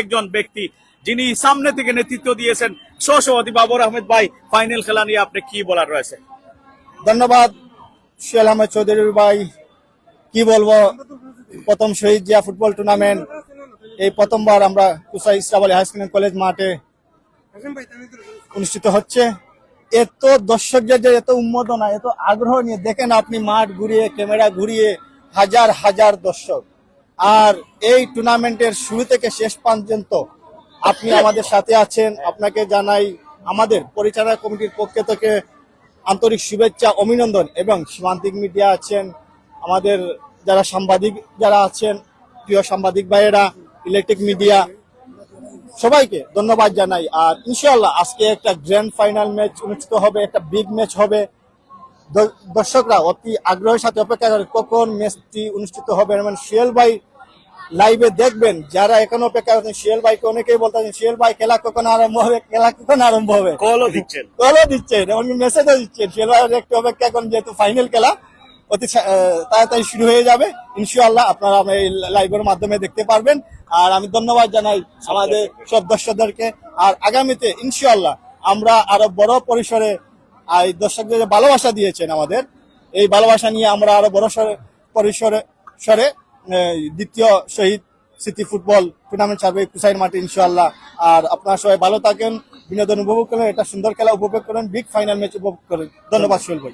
একজন ব্যক্তি যিনি সামনে থেকে নেতৃত্ব দিয়েছেন, সহসভাপতি বাবর আহমেদ ভাই, ফাইনাল খেলা নিয়ে আপনি কি বলার রয়েছে? ধন্যবাদ সোহেল আহমেদ চৌধুরী ভাই। কি বলবো, প্রথম শহীদ জিয়া ফুটবল টুর্নামেন্ট এই প্রথমবার আমরা Kusai Israf Ali high school and college মাঠে অনুষ্ঠিত হচ্ছে। এত দর্শকদের যে এত উন্মাদনা, এত আগ্রহ নিয়ে দেখেন আপনি মাঠ ঘুরিয়ে, ক্যামেরা ঘুরিয়ে, হাজার হাজার দর্শক। আর এই টুর্নামেন্টের শুরু থেকে শেষ পর্যন্ত আপনি আমাদের সাথে আছেন। আপনাকে জানাই আমাদের পরিচালনা কমিটির পক্ষ থেকে আন্তরিক শুভেচ্ছা, অভিনন্দন। এবং সীমান্তিক মিডিয়া আছেন, আমাদের যারা সাংবাদিক যারা আছেন, প্রিয় সাংবাদিক ভাইয়েরা, ইলেকট্রিক মিডিয়া, সবাইকে ধন্যবাদ জানাই। আর ইনশাআল্লাহ আজকে একটা গ্র্যান্ড ফাইনাল ম্যাচ অনুষ্ঠিত হবে, একটা বিগ ম্যাচ হবে। দর্শকরা অতি আগ্রহের সাথে অপেক্ষা করে কখন ম্যাচটি অনুষ্ঠিত হবে। এবং সোহেল ভাই লাইভে দেখবেন, যারা এখন অপেক্ষা করছেন সোহেল ভাইকে অনেকেই বলতেছেন সোহেল ভাই খেলা কখন আরম্ভ হবে, খেলা কখন আরম্ভ হবে, কলও দিচ্ছেন এবং মেসেজও দিচ্ছেন। সোহেল ভাই একটু অপেক্ষা করেন, যেহেতু ফাইনাল খেলা অতি তাড়াতাড়ি শুরু হয়ে যাবে। ইনশাআল্লাহ আপনারা এই লাইভের মাধ্যমে দেখতে পারবেন। আর আমি ধন্যবাদ জানাই আমাদের সব দর্শকদেরকে। আর আগামীতে ইনশাআল্লাহ আমরা আরো বড় পরিসরে এই দর্শকদের ভালোবাসা দিয়েছেন আমাদের, এই ভালোবাসা নিয়ে আমরা আরো বড় পরিসরে দ্বিতীয় শহীদ স্মৃতি ফুটবল টুর্নামেন্ট ছাড়বে কুসাইর মাঠে ইনশাআল্লাহ। আর আপনারা সবাই ভালো থাকেন, বিনোদন উপভোগ করেন, এটা সুন্দর খেলা উপভোগ করেন, বিগ ফাইনাল ম্যাচ উপভোগ করেন। ধন্যবাদ সোহেল ভাই।